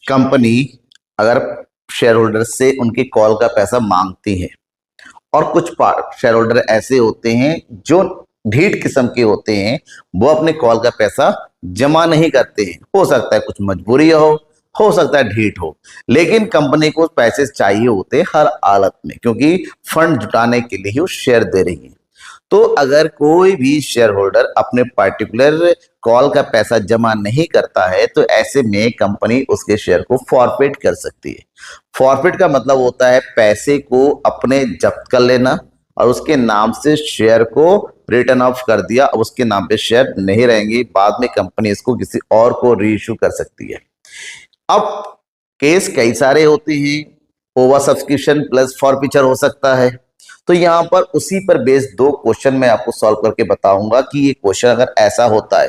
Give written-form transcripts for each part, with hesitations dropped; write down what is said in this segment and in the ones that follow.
Company अगर share holder से उनके कॉल का पैसा मांगती है और कुछ शेयर होल्डर ऐसे होते हैं जो ढीठ किस्म के होते हैं, वो अपने कॉल का पैसा जमा नहीं करते हैं। हो सकता है कुछ मजबूरी हो सकता है ढीठ हो, लेकिन कंपनी को पैसे चाहिए होते हैं हर हालत में, क्योंकि फंड जुटाने के लिए ही वो शेयर दे रही है। तो अगर कोई भी शेयर होल्डर अपने पर्टिकुलर कॉल का पैसा जमा नहीं करता है तो ऐसे में कंपनी उसके शेयर को फॉरफिट कर सकती है। फॉरफिट का मतलब होता है पैसे को अपने जब्त कर लेना और उसके नाम से शेयर को रिटर्न ऑफ कर दिया। अब उसके नाम पे शेयर नहीं रहेंगे, बाद में कंपनी इसको किसी और को री इशू कर सकती है। अब केस कई सारे होते हैं, ओवर सब्सक्रिप्शन प्लस फॉरफीचर हो सकता है। तो यहां पर उसी पर बेस्ड दो क्वेश्चन मैं आपको सॉल्व करके बताऊंगा कि ये क्वेश्चन अगर ऐसा होता है,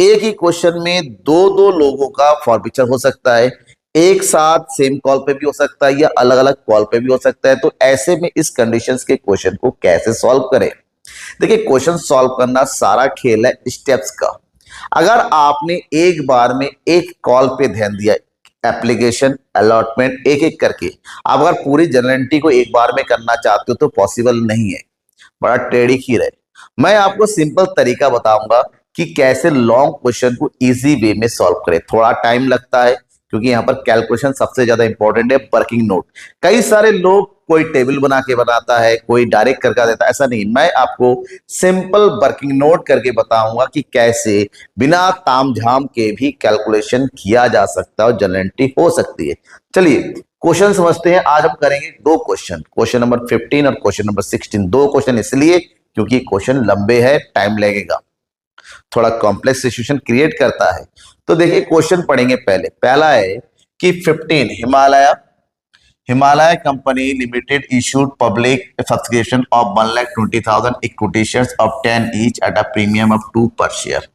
एक ही क्वेश्चन में दो दो लोगों का फॉरफीचर हो सकता है, एक साथ सेम कॉल पे भी हो सकता है या अलग अलग कॉल पे भी हो सकता है। तो ऐसे में इस कंडीशंस के क्वेश्चन को कैसे सॉल्व करें? देखिए, क्वेश्चन सॉल्व करना सारा खेल है स्टेप्स का। अगर आपने एक बार में एक कॉल पे ध्यान दिया, एप्लीकेशन अलॉटमेंट एक एक करके, आप अगर पूरी जनरलिटी को एक बार में करना चाहते हो तो पॉसिबल नहीं है, बड़ा टेढ़ी खीर है। मैं आपको सिंपल तरीका बताऊंगा कि कैसे लॉन्ग क्वेश्चन को इजी वे में सॉल्व करें। थोड़ा टाइम लगता है क्योंकि यहाँ पर कैलकुलेशन सबसे ज्यादा इंपॉर्टेंट है। वर्किंग नोट, कई सारे लोग कोई टेबल बना के बनाता है, कोई डायरेक्ट करके देता है, ऐसा नहीं। मैं आपको सिंपल वर्किंग नोट करके बताऊंगा कि कैसे बिना तामझाम के भी कैलकुलेशन किया जा सकता है और जनरलिटी हो सकती है। चलिए क्वेश्चन समझते हैं। आज हम करेंगे दो क्वेश्चन, क्वेश्चन नंबर 15 और क्वेश्चन नंबर 16। दो क्वेश्चन इसलिए क्योंकि क्वेश्चन लंबे है, टाइम लगेगा, थोड़ा कॉम्प्लेक्स सिचुएशन क्रिएट करता है। तो देखिए क्वेश्चन पढ़ेंगे। पहला है कि 15 Himalaya company limited issued public subscription of 1,20,000 equity shares of 10 each at a premium of 2 पर शेयर।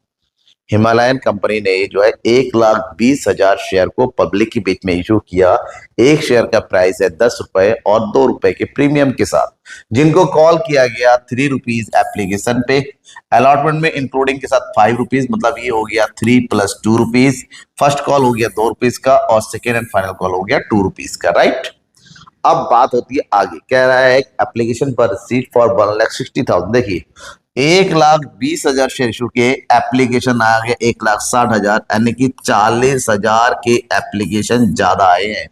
हिमालयन कंपनी ने जो है 1,20,000 शेयर को पब्लिक के बीच में इशू किया। एक शेयर का प्राइस है 10 रुपए और 2 रुपए के प्रीमियम के साथ, जिनको कॉल किया गया 3 रुपीज एप्लीकेशन पे। अलॉटमेंट में इंक्लूडिंग के साथ 5 रुपीज, मतलब ये हो गया 3 + 2 रुपीज। फर्स्ट कॉल हो गया 2 रुपीज का और सेकेंड एंड फाइनल कॉल हो गया 2 रुपीज का, राइट। अब बात होती है आगे, कह रहा है एप्लीकेशन पर रिसीट फॉर 1,60,000। देखिए 1,20,000 शेयर इशू के एप्लीकेशन आ गया 1,60,000, यानी कि 40,000 के एप्लीकेशन ज्यादा आए हैं,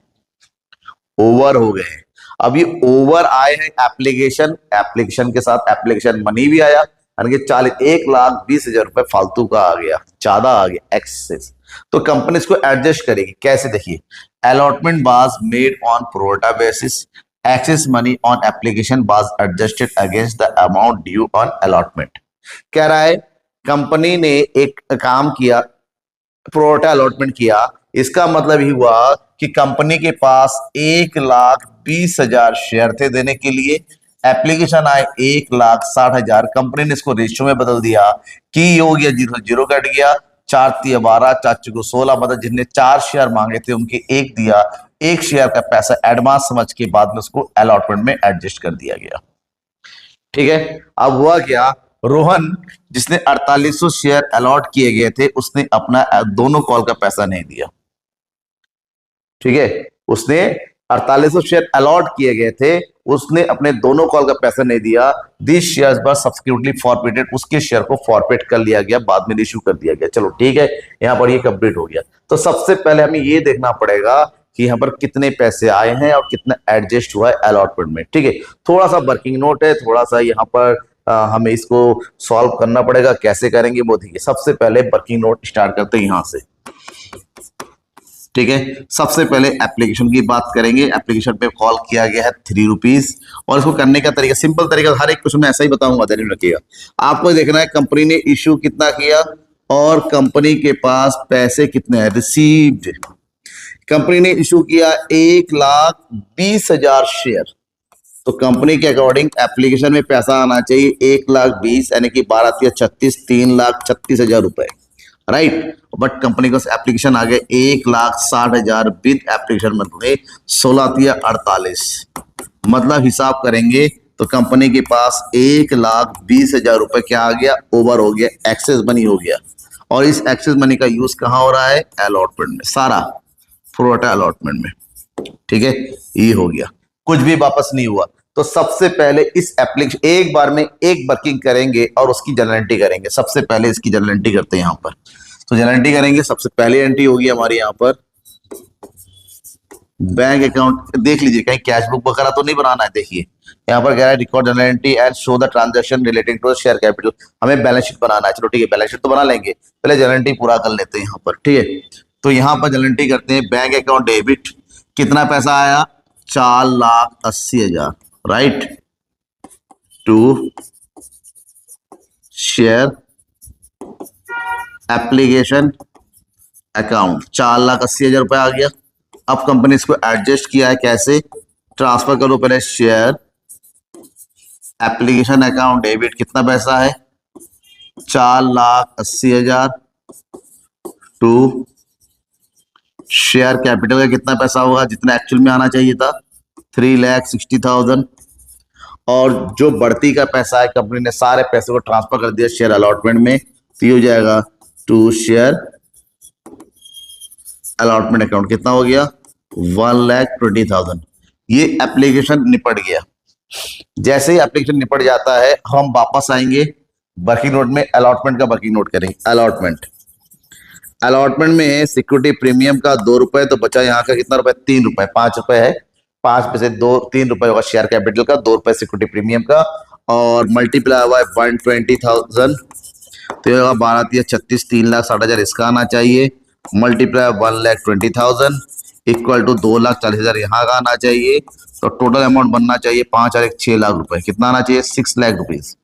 ओवर हो गए हैं। अब ये ओवर आए हैं एप्लीकेशन के साथ एप्लीकेशन मनी भी आया, यानी कि 1,20,000 रुपए फालतू का आ गया, ज्यादा आ गया, एक्सेस। तो कंपनी इसको एडजस्ट करेगी कैसे? देखिए, allotment was made on pro rata basis, excess money on application was adjusted against the amount due on allotment. कह रहा है कंपनी ने एक काम किया, प्रोरेटा अलॉटमेंट किया। इसका मतलब ही हुआ कि कंपनी के पास 1,20,000 शेयर थे देने के लिए, एप्लीकेशन आए 1,60,000। कंपनी ने इसको रेशियो में बदल दिया कि ये हो गया 0 0 कट गया, 4 × 12 4 × 16, मतलब जिनने 4 शेयर मांगे थे उनके 1 दिया। 1 शेयर का पैसा एडवांस समझ के बाद में उसको अलॉटमेंट में एडजस्ट कर दिया गया, ठीक है। अब हुआ क्या, रोहन जिसने 4800 शेयर अलॉट किए गए थे, उसने अपना दोनों कॉल का पैसा नहीं दिया, ठीक है। उसने 4800 शेयर अलॉट किए गए थे, उसने अपने दोनों कॉल का पैसा नहीं दिया। This shares were subsequently forfeited, उसके शेयर को फॉरफिट कर लिया गया, बाद में इशू कर दिया गया। चलो ठीक है, यहां पर ये कंप्लीट हो गया। तो सबसे पहले हमें ये देखना पड़ेगा कि यहाँ पर कितने पैसे आए हैं और कितना एडजस्ट हुआ है अलॉटमेंट में, ठीक है। थोड़ा सा वर्किंग नोट है, थोड़ा सा यहाँ पर हमें इसको सॉल्व करना पड़ेगा। कैसे करेंगे वो देखिए। सबसे पहले वर्किंग नोट स्टार्ट करते हैं यहां से, ठीक है। सबसे पहले एप्लीकेशन की बात करेंगे। एप्लीकेशन पे कॉल किया गया है 3 रुपीज, और इसको करने का तरीका सिंपल तरीका, हर एक क्वेश्चन में ऐसा ही बताऊंगा, ध्यान रखिएगा। आपको देखना है कंपनी ने इशू कितना किया और कंपनी के पास पैसे कितने हैं रिसीव्ड। कंपनी ने इशू किया 1,20,000 शेयर, तो कंपनी के अकॉर्डिंग एप्लीकेशन में पैसा आना चाहिए 1,20,000, यानी कि 12 × 36 3,36,000 रुपए, राइट। बट कंपनी का एप्लीकेशन आ गया 1,60,000 विद एप्लीकेशन मतलब 16 × 48, मतलब हिसाब करेंगे तो कंपनी के पास 1,20,000 रुपए क्या आ गया, ओवर हो गया, एक्सेस मनी हो गया। और इस एक्सेस मनी का यूज कहां हो रहा है, अलॉटमेंट में। सारा प्रोरेटा अलॉटमेंट में। ठीक है, ये हो गया, कुछ भी वापस नहीं हुआ। तो सबसे पहले इस एप्लीकेशन एक बार में एक वर्किंग करेंगे और उसकी जनरल एंट्री करेंगे। सबसे पहले इसकी जनरल एंट्री करते हैं यहाँ पर। तो जनरल एंट्री करेंगे, सबसे पहली एंट्री होगी हमारी यहाँ पर बैंक अकाउंट। देख लीजिए कहीं कैश बुक वगैरह तो नहीं बनाना है। देखिए यहाँ पर कह रहा है record journal entry and show the transaction relating to share capital. हमें बैलेंस शीट बनाना है। चलो ठीक है, बैलेंस शीट तो बना लेंगे, पहले जनरल एंट्री पूरा कर लेते हैं यहाँ पर। ठीक है, तो यहाँ पर जनरल एंट्री करते हैं। बैंक अकाउंट डेबिट, कितना पैसा आया? 4,80,000, right, to share application account 4,80,000 रुपए आ गया। अब कंपनी इसको एडजस्ट किया है, कैसे? ट्रांसफर करो पहले शेयर एप्लीकेशन अकाउंट डेबिट, कितना पैसा है? 4,80,000 टू शेयर कैपिटल का कितना पैसा होगा, जितना एक्चुअल में आना चाहिए था, 3,60,000। और जो बढ़ती का पैसा है कंपनी ने सारे पैसे को ट्रांसफर कर दिया शेयर अलॉटमेंट में, तो ये हो जाएगा टू शेयर अलॉटमेंट अकाउंट। कितना हो गया? 1,20,000। ये एप्लीकेशन निपट गया। जैसे ही एप्लीकेशन निपट जाता है हम वापस आएंगे वर्किंग नोट में, अलॉटमेंट का वर्किंग नोट करेंगे। अलॉटमेंट में सिक्योरिटी प्रीमियम का 2 रुपए, तो बचा यहाँ का कितना रुपए? 3 रुपए। 5 रुपए है, 5 में से 3 रुपए होगा शेयर कैपिटल का, 2 रुपए सिक्योरिटी प्रीमियम का, और मल्टीप्लाई हुआ है 120,000, तो ये होगा 12,36, 3,60,000 इसका आना चाहिए। मल्टीप्लाई 1,20,000 इक्वल टू 2,40,000 यहाँ का आना चाहिए। तो टोटल अमाउंट बनना चाहिए 5 और 1 6 लाख रुपए। कितना आना चाहिए? 6 लाख रुपीज,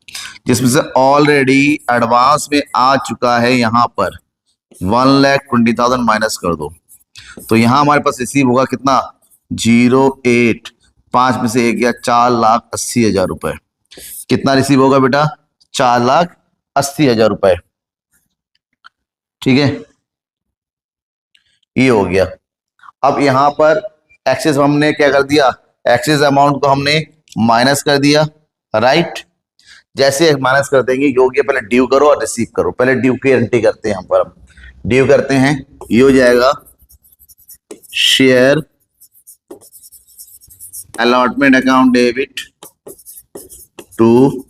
जिसमें से ऑलरेडी एडवांस में आ चुका है यहाँ पर 1,20,000 माइनस कर दो, तो यहाँ हमारे पास रिसीव होगा कितना? 08, 5 में से 1 गया, 4,80,000 रुपए। कितना रिसीव होगा बेटा? 4,80,000 रुपए। ठीक है, ये हो गया। अब यहाँ पर एक्सेस हमने क्या कर दिया? एक्सेस अमाउंट को हमने माइनस कर दिया, राइट। जैसे माइनस कर देंगे योग्य, पहले ड्यू करो और रिसीव करो। पहले ड्यू की एंट्री करते हैं, यहाँ पर ड्यू करते हैं। ये हो जाएगा share allotment account debit to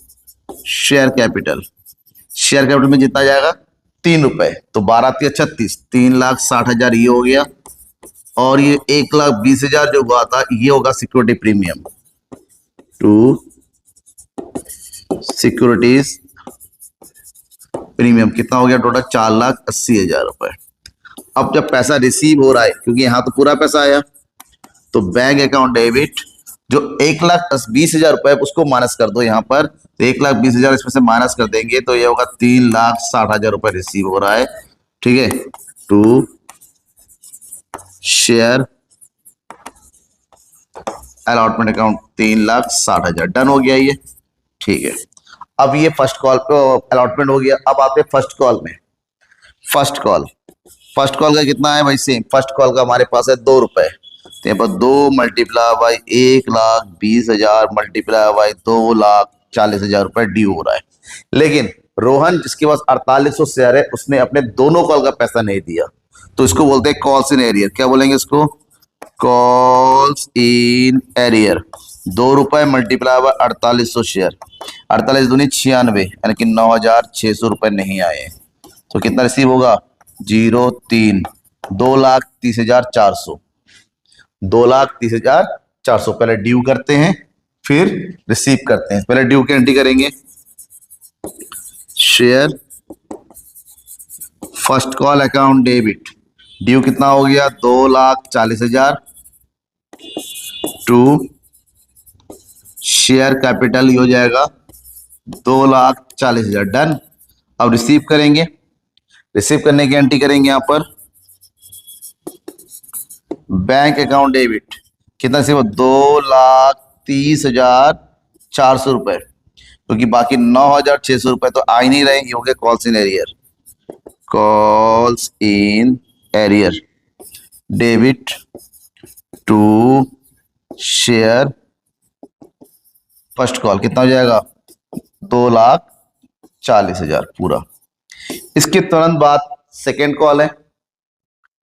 share capital. Share capital में जितना जाएगा 3 रुपए, तो 12,36, 3,60,000 ये हो गया। और ये 1,20,000 जो हुआ था ये होगा security premium to securities premium. कितना हो गया टोटल? 4,80,000 रुपए। अब जब पैसा रिसीव हो रहा है, क्योंकि यहां तो पूरा पैसा आया, तो बैंक अकाउंट डेबिट जो 1,20,000 रुपए उसको माइनस कर दो यहाँ पर, तो 1,20,000 इसमें से माइनस कर देंगे तो ये होगा 3,60,000 रुपए रिसीव हो रहा है। ठीक है, to share allotment account 3,60,000 done हो गया ये। ठीक है, अब ये फर्स्ट कॉल को अलॉटमेंट हो गया। अब आते हैं फर्स्ट कॉल में। फर्स्ट कॉल का कितना है भाई? सेम। फर्स्ट कॉल का हमारे पास है 2 रुपए, तो यहाँ पर 2 मल्टीप्लाई बाई 1,20,000 मल्टीप्लाई बाई 2,40,000 रुपए ड्यू हो रहा है। लेकिन रोहन जिसके पास 4800 शेयर है उसने अपने दोनों कॉल का पैसा नहीं दिया, तो इसको बोलते हैं कॉल्स इन एरियर। क्या बोलेंगे इसको? Calls in arrear. 2 रुपए मल्टीप्लाई बाय 4800 शेयर, 48 दूनी 96, यानी कि 9,600 रुपए नहीं आए, तो कितना रिसीव होगा? 03, 2,30,400, 2,30,400। पहले ड्यू करते हैं फिर रिसीव करते हैं। पहले ड्यू की एंट्री करेंगे। Share first call account debit, due कितना हो गया? 2,40,000 टू शेयर कैपिटल, ये हो जाएगा 2,40,000 डन। अब रिसीव करेंगे। रिसीव करने की एंट्री करेंगे यहाँ पर बैंक अकाउंट डेबिट, कितना रिसीव? 2,30,400 रुपए, क्योंकि बाकी 9,600 रुपए तो आ ही नहीं रहे। ये हो गया calls in arrear. Calls in arrear debit to share first call, कितना हो जाएगा? 2,40,000 पूरा। इसके तुरंत बाद सेकेंड कॉल है।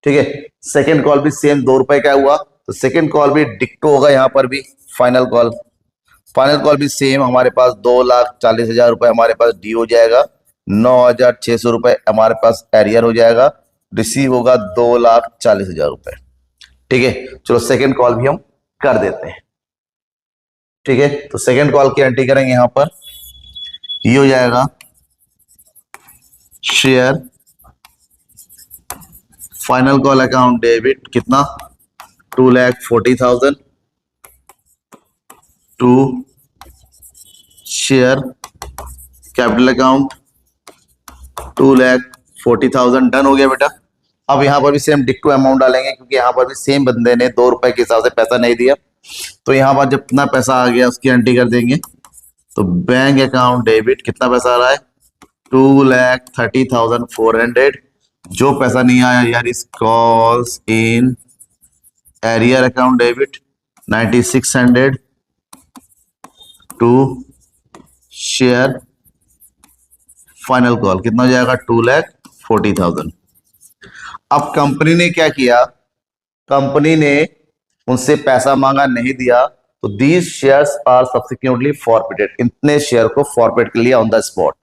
ठीक है। सेकेंड कॉल भी सेम 2 रुपए का हुआ, तो सेकेंड कॉल भी डिक्टो होगा यहाँ पर भी। फाइनल कॉल भी सेम, हमारे पास 2,40,000 रुपए हमारे पास डी हो जाएगा, 9,600 रुपए हमारे पास एरियर हो जाएगा, रिसीव होगा 2,40,000 रुपए। ठीक है, चलो सेकेंड कॉल भी हम कर देते हैं। ठीक है, तो सेकेंड कॉल की एंट्री करेंगे यहां पर, ये हो जाएगा share final call account debit कितना, 2,40,000 to share capital account 2,40,000। Done हो गया बेटा। अब यहां पर भी सेम डिक्टो अमाउंट डालेंगे, क्योंकि यहां पर भी सेम बंदे ने 2 रुपए के हिसाब से पैसा नहीं दिया, तो यहां पर जब कितना पैसा आ गया उसकी एंट्री कर देंगे। तो बैंक अकाउंट डेबिट कितना पैसा आ रहा है, 2,30,400। जो पैसा नहीं आया यार इस calls in arrear account debit 9,600 to share final call कितना हो जाएगा, 2,40,000। अब कंपनी ने क्या किया, कंपनी ने उनसे पैसा मांगा, नहीं दिया, तो these shares are subsequently forfeited. इतने शेयर को फॉरफिट कर लिया ऑन द स्पॉट।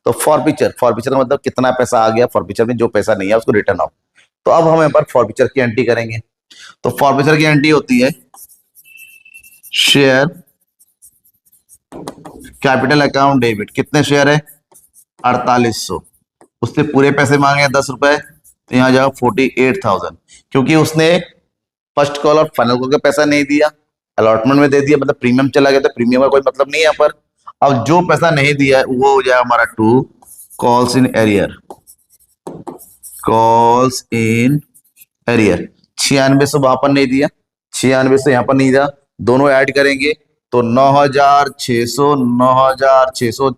तो फॉरफिचर का मतलब कितना पैसा आ गया, फॉरफिचर में जो पैसा नहीं है उसको रिटर्न ऑफ। तो अब हम यहाँ पर फॉरफिचर की एंट्री करेंगे। तो फॉरफिचर की एंट्री होती है शेयर कैपिटल अकाउंट डेबिट, कितने शेयर है 4,800, उसने पूरे पैसे मांगे 10 रुपए, तो यहाँ जाओ 48,000, क्योंकि उसने फर्स्ट कॉल और फाइनल कॉल का पैसा नहीं दिया, अलॉटमेंट में दे दिया, मतलब प्रीमियम चला गया, तो प्रीमियम का कोई मतलब नहीं है यहाँ पर। अब जो पैसा नहीं दिया है वो हो जाएगा हमारा टू कॉल्स इन एरियर, 9600 वहां पर नहीं दिया, 9600 यहाँ पर नहीं दिया, दोनों ऐड करेंगे तो 9,600, 9,600,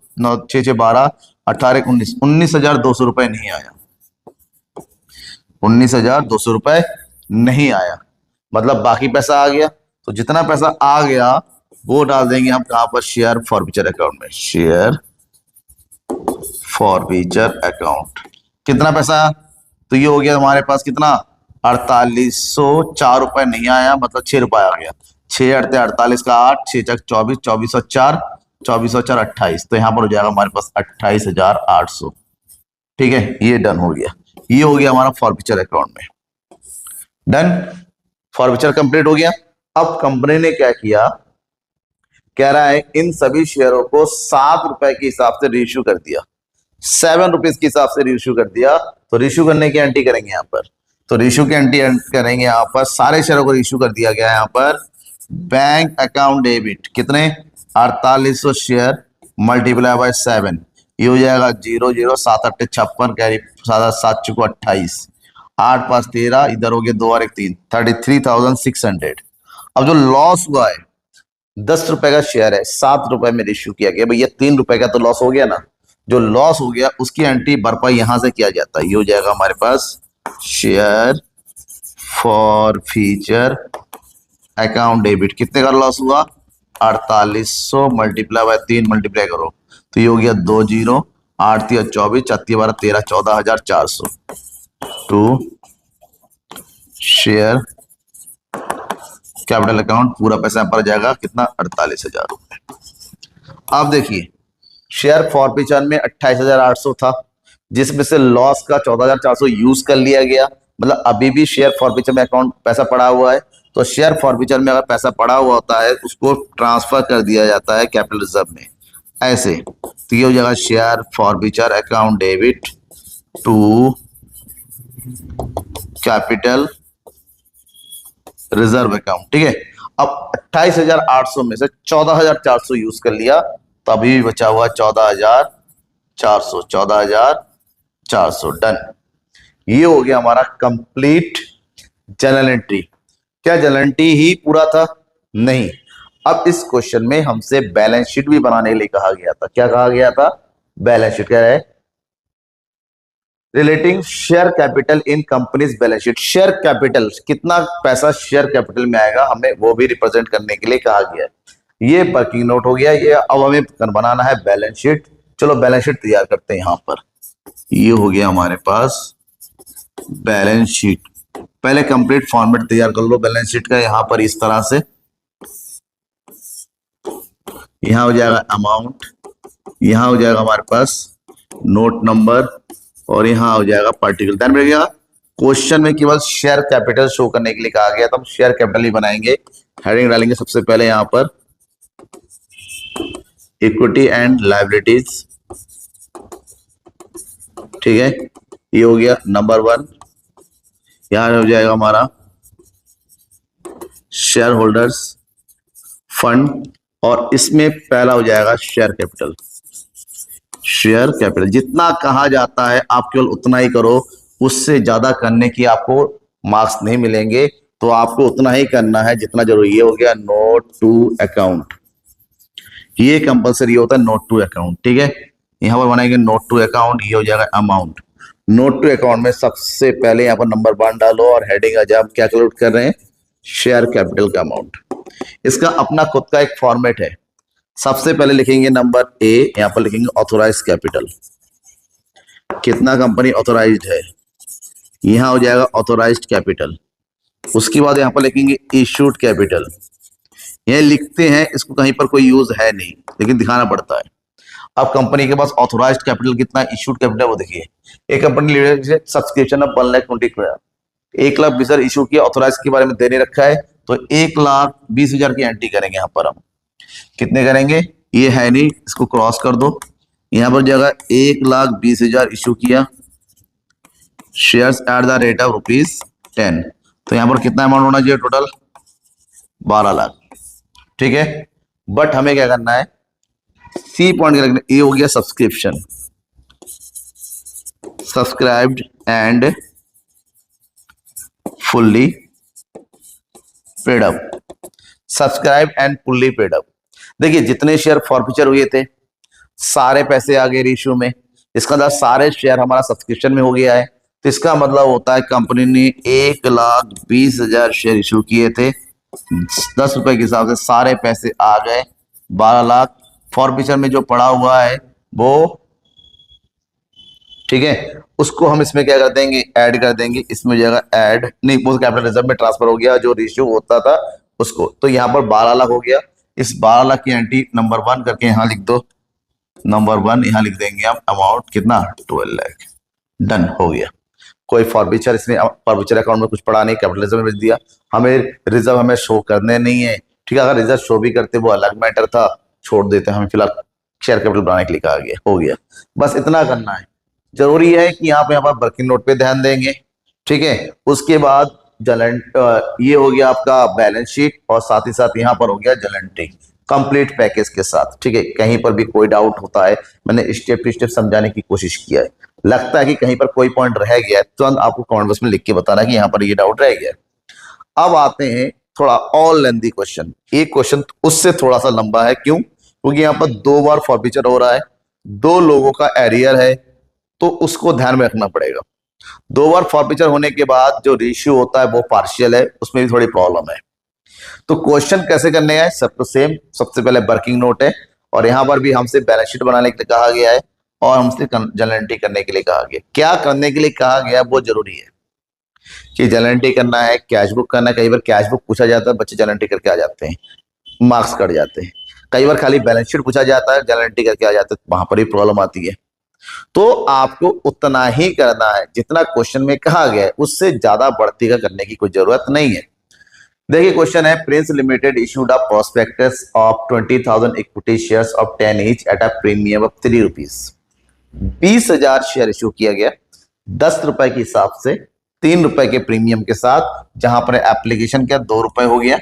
6 12, 18 19, 19,200 रुपए नहीं आया, 19,200 रुपए नहीं आया, मतलब बाकी पैसा आ गया। तो जितना पैसा आ गया वो डाल देंगे हम कहां पर, शेयर फॉरफिचर अकाउंट में। शेयर फॉरफिचर अकाउंट कितना पैसा, तो ये हो गया हमारे पास कितना 4,804 रुपए नहीं आया, मतलब 6 रुपए आ गया, 6 8 48 का 8, 6 चक 24, 2404, 2404 28, तो यहां पर हो जाएगा हमारे पास 28,800। ठीक है, ये डन हो गया, ये हो गया हमारा फॉरफिचर अकाउंट में। डन, फॉरफिचर कंप्लीट हो गया। अब कंपनी ने क्या किया, कह रहा है इन सभी शेयरों को 7 रुपए के हिसाब से रीइश्यू कर दिया, 7 रुपीज के हिसाब से रीइश्यू कर दिया। तो रीइश्यू करने की एंट्री करेंगे यहाँ पर, तो रीइश्यू की एंट्री करेंगे यहाँ पर, सारे शेयरों को रीइश्यू कर दिया गया है यहाँ पर। बैंक अकाउंट डेबिट कितने 4,800 शेयर मल्टीप्लाई बाय 7, ये हो जाएगा 0 0 7 8 56 कैरी 7 7 चुको 28, 8 5 13, इधर हो गया 2 और 1 3, 33,600। अब जो लॉस हुआ है 10 रुपए का शेयर है, 7 रुपए में इश्यू किया गया, भैया 3 रुपए का तो लॉस हो गया ना, जो लॉस हो गया उसकी एंट्री भरपाई यहां से किया जाता है। ये हो जाएगा हमारे पास शेयर फॉरफिचर अकाउंट डेबिट, कितने का लॉस हुआ 4,800 मल्टीप्लाई बाय 3 मल्टीप्लाई करो, तो ये हो गया 2 0, 8 3 24, 4 3 12 13, 14,400 टू शेयर कैपिटल अकाउंट, पूरा पैसा यहाँ पर जाएगा कितना 48,000 रुपए। अब देखिए शेयर फॉरफिचर में 28,800 था, जिसमें से लॉस का 14,400 यूज कर लिया गया, मतलब अभी भी शेयर फॉरफिचर में अकाउंट पैसा पड़ा हुआ है। तो शेयर फॉरफिचर में अगर पैसा पड़ा हुआ होता है उसको ट्रांसफर कर दिया जाता है कैपिटल रिजर्व में, ऐसे। तो ये हो जाएगा share forfeiture account debit to capital reserve account. ठीक है, अब 28,800 में से 14,400 यूज कर लिया, तो अभी भी बचा हुआ 14,400, 14,400। डन, ये हो गया हमारा कंप्लीट जर्नल एंट्री। क्या जर्नल एंट्री ही पूरा था? नहीं। अब इस क्वेश्चन में हमसे बैलेंस शीट भी बनाने के लिए कहा गया था। क्या कहा गया था? Balance sheet. क्या है? Relating share capital in companies balance sheet. Share capital, कितना पैसा शेयर कैपिटल में आएगा, हमें वो भी रिप्रेजेंट करने के लिए कहा गया है। ये वर्किंग नोट हो गया। ये अब हमें बनाना है बैलेंस शीट। चलो बैलेंस शीट तैयार करते हैं। यहां पर ये हो गया हमारे पास बैलेंस शीट। पहले कंप्लीट फॉर्मेट तैयार कर लो बैलेंस शीट का। यहां पर इस तरह से यहां हो जाएगा अमाउंट, यहां हो जाएगा हमारे पास नोट नंबर और यहां हो जाएगा पार्टिकुलर। ध्यान रखिएगा क्वेश्चन में केवल शेयर कैपिटल शो करने के लिए कहा गया, तो हम शेयर कैपिटल ही बनाएंगे। हेडिंग डालेंगे सबसे पहले यहां पर इक्विटी एंड लायबिलिटीज, ठीक है, ये हो गया नंबर 1। यहां हो जाएगा हमारा शेयर होल्डर्स फंड और इसमें पहला हो जाएगा शेयर कैपिटल। शेयर कैपिटल जितना कहा जाता है आप केवल उतना ही करो, उससे ज्यादा करने की आपको मार्क्स नहीं मिलेंगे, तो आपको उतना ही करना है जितना जरूरी। ये हो गया नोट टू अकाउंट, ये कंपलसरी होता है नोट टू अकाउंट, ठीक है। यहां पर बनाएंगे नोट टू अकाउंट, ये हो जाएगा अमाउंट। नोट टू अकाउंट में सबसे पहले यहां पर नंबर 1 डालो और हेडिंग आज आप क्या कैलकुलेट कर रहे हैं, शेयर कैपिटल का अमाउंट। इसका अपना खुद का एक फॉर्मेट है। सबसे पहले लिखेंगे नंबर ए, यहां पर लिखेंगे ऑथोराइज्ड कैपिटल, कितना कंपनी ऑथोराइज्ड है, यहां हो जाएगा ऑथोराइज्ड कैपिटल। उसके बाद यहां पर लिखेंगे इशूड कैपिटल, ये लिखते हैं, इसको कहीं पर कोई यूज है नहीं लेकिन दिखाना पड़ता है। अब कंपनी के पास ऑथोराइज्ड कैपिटल कितना, इशूड कैपिटल वो देखिए, एक कंपनी सब्सक्रिप्शन ऑफ 1,20,000, 1,20,000 इशू किया, ऑथोराइज के बारे में देने रखा है, तो 1,20,000 की एंट्री करेंगे। यहां पर हम कितने करेंगे, ये है नहीं, इसको क्रॉस कर दो। यहां पर जगह 1,20,000 इशू किया, shares at the rate of ₹10, तो यहां पर कितना अमाउंट होना चाहिए टोटल, 12 लाख, ठीक है। बट हमें क्या करना है, सी पॉइंट क्या रखना, ये हो गया subscription, subscribed and fully paid up, subscribe and fully paid up. देखिए जितने शेयर फॉरफीचर हुए थे सारे पैसे आ गए रेशियो में, इसका मतलब सारे शेयर हमारा सब्सक्रिप्शन में हो गया है, तो इसका मतलब होता है कंपनी ने 1,20,000 शेयर इशू किए थे, 10 रुपए के हिसाब से सारे पैसे आ गए 12 लाख। फॉरफीचर में जो पड़ा हुआ है वो, ठीक है, उसको हम इसमें क्या कर देंगे, ऐड कर देंगे। इसमें जो है ऐड नहीं, वो कैपिटल रिजर्व में ट्रांसफर हो गया जो रेशियो होता था उसको, तो यहां पर 12 लाख हो गया। इस 12 लाख की एंट्री नंबर 1 करके यहां लिख दो, नंबर 1 यहां लिख देंगे हम, अमाउंट कितना 12 लाख, डन हो गया। कोई फॉरफीचर इसमें फॉरफीचर अकाउंट में कुछ पड़ा नहीं, कैपिटल रिजर्व में भेज दिया। हमें रिजर्व हमें शो करने नहीं है, ठीक है, अगर रिजर्व शो भी करते वो अलग मैटर था, छोड़ देते, हमें फिलहाल शेयर कैपिटल बनाने के लिए कहा गया, हो गया, बस इतना करना है। जरूरी है कि यहाँ पे आप वर्किंग नोट पे ध्यान देंगे, ठीक है। उसके बाद ये हो गया आपका बैलेंस शीट और साथ ही साथ यहाँ पर हो गया जर्नल एंट्री कंप्लीट पैकेज के साथ, ठीक है। कहीं पर भी कोई डाउट होता है, मैंने स्टेप टू स्टेप समझाने की कोशिश किया है, लगता है कि कहीं पर कोई पॉइंट रह गया है तो आपको कमेंट बॉक्स में लिख के बताना कि यहाँ पर ये डाउट रह गया। अब आते हैं थोड़ा और लेंथी क्वेश्चन, एक क्वेश्चन उससे थोड़ा सा लंबा है, क्यों, क्योंकि यहाँ पर 2 बार फॉरफीचर हो रहा है, 2 लोगों का एरियर है, तो उसको ध्यान में रखना पड़ेगा। 2 बार फॉरफीचर होने के बाद जो रेशियो होता है वो पार्शियल है, उसमें भी थोड़ी प्रॉब्लम है। तो क्वेश्चन कैसे करने हैं, सब तो सेम, सबसे पहले वर्किंग नोट है और यहां पर भी हमसे बैलेंस शीट बनाने के लिए कहा गया है और हमसे जर्नल एंट्री करने के लिए कहा गया। क्या करने के लिए कहा गया वो जरूरी है कि जर्नल एंट्री करना है, कैश बुक करना है। कई बार कैश बुक पूछा जाता है, बच्चे जर्नल एंट्री करके आ जाते हैं, मार्क्स कट जाते हैं। कई बार खाली बैलेंस शीट पूछा जाता है, जर्नल एंट्री करके आ जाते हैं, वहां पर भी प्रॉब्लम आती है। तो आपको उतना ही करना है जितना क्वेश्चन में कहा गया है, उससे ज्यादा बढ़ती का करने की कोई जरूरत नहीं है। देखिए क्वेश्चन है, Prince limited issued a prospectus of 20,000 equity shares of 10 each at a premium of ₹3। 20,000 share issue किया गया 10 रुपए के हिसाब से, 3 रुपए के प्रीमियम के साथ, जहां पर एप्लीकेशन क्या 2 रुपए हो गया,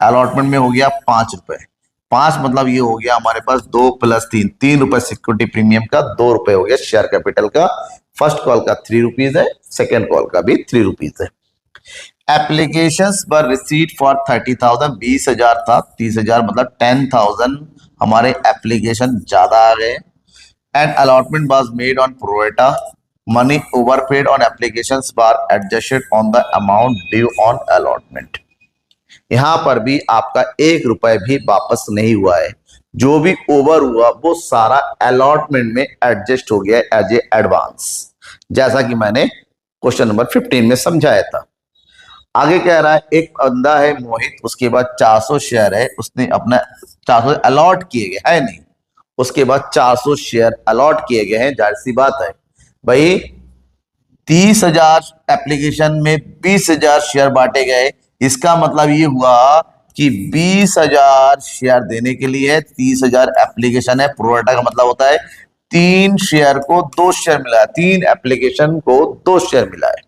अलॉटमेंट में हो गया 5 रुपए। 5 मतलब ये हो गया हमारे पास 2 + 3, 3 रुपए सिक्योरिटी प्रीमियम का, 2 रुपए हो गया शेयर कैपिटल का। फर्स्ट कॉल का ₹3 है, सेकेंड कॉल का भी ₹3 है। एप्लीकेशंस पर रिसीट फॉर 30,000, 20,000 था, 30,000 मतलब 10,000 हमारे एप्लीकेशन ज्यादा आ गए। And allotment was made on pro rata, money overpaid on applications were adjusted on the amount due on allotment. यहां पर भी आपका 1 रुपए भी वापस नहीं हुआ है, जो भी ओवर हुआ वो सारा अलॉटमेंट में एडजस्ट हो गया एज ए एडवांस, जैसा कि मैंने क्वेश्चन नंबर 15 में समझाया था। आगे कह रहा है एक बंदा है मोहित, उसके बाद 400 शेयर है, उसने अपना 400 अलॉट किए गए है नहीं, उसके बाद 400 शेयर अलॉट किए गए हैं। जाहिर सी बात है भाई, 30,000 एप्लीकेशन में 20,000 शेयर बांटे गए, इसका मतलब ये हुआ कि 20,000 शेयर देने के लिए 30,000 एप्लीकेशन है। प्रोराटा का मतलब होता है 3 शेयर को 2 शेयर मिला है, 3 एप्लीकेशन को 2 शेयर मिला है।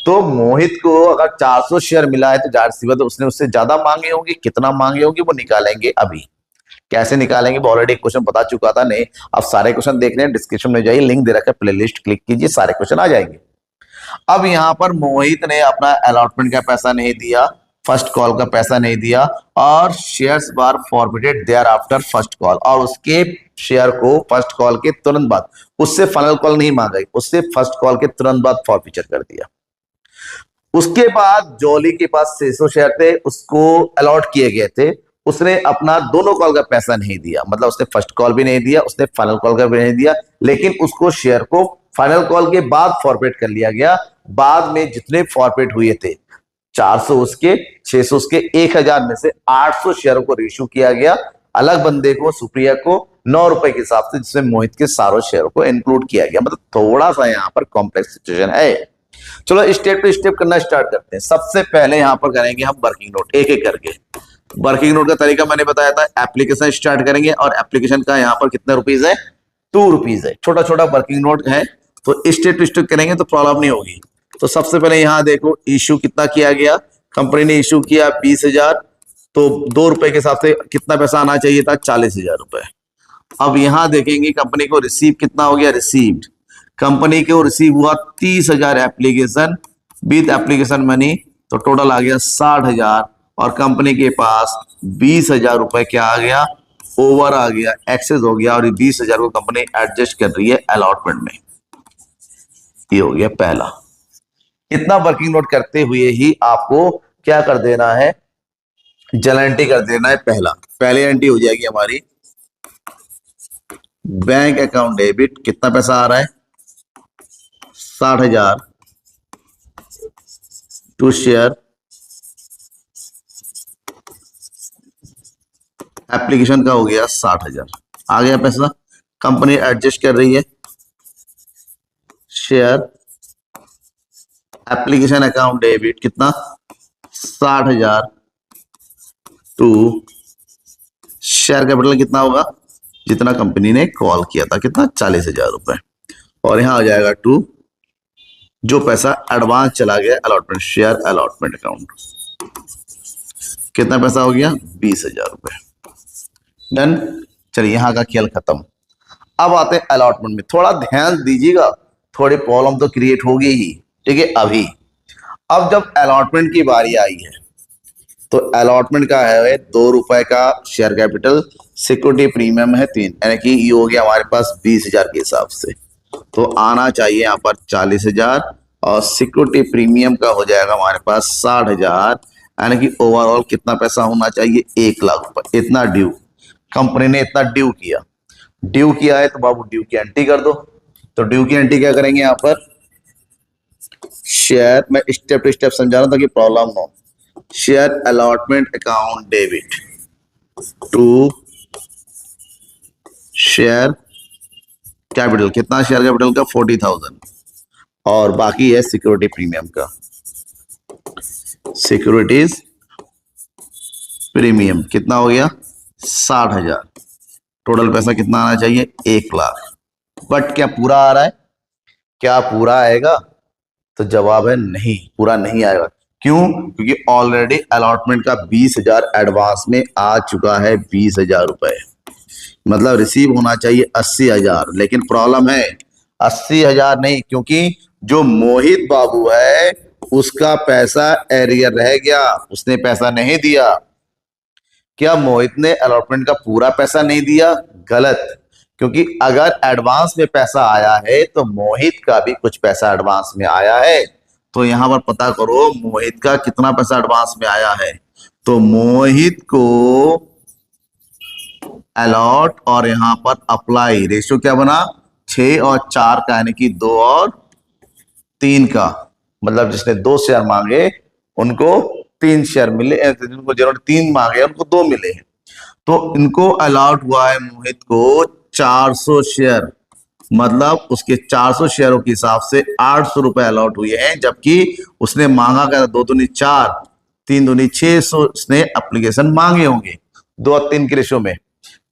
तो मोहित को अगर 400 शेयर मिला है तो जाहिर सी बात है उसने उससे ज्यादा मांगे होंगे। कितना मांगे होंगे वो निकालेंगे अभी। कैसे निकालेंगे वो ऑलरेडी क्वेश्चन बता चुका था। नहीं, अब सारे क्वेश्चन देखने हैं, डिस्क्रिप्शन में जाइए, लिंक दे रखा है, प्लेलिस्ट क्लिक कीजिए, सारे क्वेश्चन आ जाएंगे। अब यहां पर मोहित ने अपना अलॉटमेंट का पैसा नहीं दिया, फर्स्ट कॉल का पैसा नहीं दिया, और शेयर्स बार forfeited thereafter first call, और उसके शेयर को फर्स्ट कॉल के तुरंत बाद, उससे फाइनल कॉल नहीं मांगा, उससे फर्स्ट कॉल के तुरंत बाद फॉरफीचर कर दिया। उसके बाद जॉली के पास 600 शेयर थे, उसको अलॉट किए गए थे, उसने अपना दोनों कॉल का पैसा नहीं दिया, मतलब उसने फर्स्ट कॉल भी नहीं दिया, उसने फाइनल कॉल का भी नहीं दिया, लेकिन उसको शेयर को फाइनल कॉल के बाद फॉरवर्ड कर लिया गया। बाद में जितने फॉरवर्ड हुए थे 400 उसके, 600 उसके, 1000 में से 800 शेयरों को इश्यू किया गया अलग बंदे को, सुप्रिया को, 9 रुपए के हिसाब से, जिसमें मोहित के सारों शेयरों को इंक्लूड किया गया। मतलब थोड़ा सा यहाँ पर कॉम्प्लेक्स सिचुएशन है। चलो स्टेप टू स्टेप करना स्टार्ट करते हैं। सबसे पहले यहां पर करेंगे हम वर्किंग नोट, एक एक करके। वर्किंग नोट का तरीका मैंने बताया था, एप्लीकेशन स्टार्ट करेंगे और एप्लीकेशन का यहां पर कितने रुपीज है, 2 रुपीज है। छोटा छोटा वर्किंग नोट है, तो स्टेप टू स्टेप करेंगे तो प्रॉब्लम नहीं होगी। तो सबसे पहले यहां देखो इश्यू कितना किया गया, कंपनी ने इश्यू किया 20,000, तो 2 रुपए के हिसाब से कितना पैसा आना चाहिए था, 40,000 रुपए। अब यहां देखेंगे कंपनी को रिसीव कितना हो गया, रिसीव्ड कंपनी को रिसीव हुआ 30,000 एप्लीकेशन विद एप्लीकेशन मनी, तो टोटल आ गया 60,000, और कंपनी के पास 20,000 रुपए क्या आ गया, ओवर आ गया, एक्सेस हो गया, और ये 20,000 को कंपनी एडजस्ट कर रही है अलॉटमेंट में। ये हो गया पहला। इतना वर्किंग नोट करते हुए ही आपको क्या कर देना है, जर्नल एंट्री कर देना है। पहली एंट्री हो जाएगी हमारी बैंक अकाउंट डेबिट, कितना पैसा आ रहा है, 60,000 टू शेयर एप्लीकेशन का हो गया 60,000, आ गया पैसा, कंपनी एडजस्ट कर रही है। शेयर एप्लीकेशन अकाउंट डेबिट कितना, 60,000 टू शेयर कैपिटल कितना होगा, जितना कंपनी ने कॉल किया था, कितना, 40,000 रुपए, और यहां आ जाएगा टू जो पैसा एडवांस चला गया अलॉटमेंट, शेयर अलॉटमेंट अकाउंट, कितना पैसा हो गया, 20,000 रुपए। डन। चलिए यहां का खेल खत्म। अब आते हैं अलॉटमेंट में, थोड़ा ध्यान दीजिएगा, थोड़ी प्रॉब्लम तो क्रिएट होगी ही, ठीक है। अभी अब जब अलॉटमेंट की बारी आई है, तो अलॉटमेंट का है 2 रुपए का शेयर कैपिटल, सिक्योरिटी प्रीमियम है 3, यानी कि ये हो गया हमारे पास 20,000 के हिसाब से, तो आना चाहिए यहाँ पर 40,000, और सिक्योरिटी प्रीमियम का हो जाएगा हमारे पास 60,000, यानी कि ओवरऑल कितना पैसा होना चाहिए, 1 लाख रुपए। इतना ड्यू कंपनी ने इतना ड्यू किया है, तो बाबू ड्यू की एंट्री कर दो। तो ड्यू की एंट्री क्या करेंगे, यहाँ पर शेयर, मैं स्टेप टू स्टेप समझा रहा हूं ताकि प्रॉब्लम हो। Share allotment account debit to share capital, कितना शेयर कैपिटल का, 40,000, और बाकी है सिक्योरिटी प्रीमियम का, सिक्योरिटीज प्रीमियम कितना हो गया, 60,000, टोटल पैसा कितना आना चाहिए, 1 लाख। बट क्या पूरा आ रहा है, क्या पूरा आएगा, तो जवाब है नहीं, पूरा नहीं आएगा। क्यों, क्योंकि ऑलरेडी अलॉटमेंट का 20,000 एडवांस में आ चुका है, 20,000 रुपए, मतलब रिसीव होना चाहिए 80,000, लेकिन प्रॉब्लम है 80,000 नहीं, क्योंकि जो मोहित बाबू है उसका पैसा एरियर रह गया, उसने पैसा नहीं दिया। क्या मोहित ने अलॉटमेंट का पूरा पैसा नहीं दिया, गलत, क्योंकि अगर एडवांस में पैसा आया है तो मोहित का भी कुछ पैसा एडवांस में आया है। तो यहां पर पता करो मोहित का कितना पैसा एडवांस में आया है, तो मोहित को अलॉट और यहां पर अप्लाई, रेशियो क्या बना, 6 और 4 का, यानी कि 2 और 3 का, मतलब जिसने 2 शेयर मांगे उनको 3 शेयर मिले, जिनको जिन्होंने 3 मांगे उनको 2 मिले हैं। तो इनको अलॉट हुआ है मोहित को 400 शेयर, मतलब उसके 400 शेयरों के हिसाब से 800 रुपए अलॉट हुए हैं, जबकि उसने मांगा क्या था, 2 दूनी 4, 3 दूनी 6, उसने एप्लीकेशन मांगे होंगे 2 और 3 के रेशो में,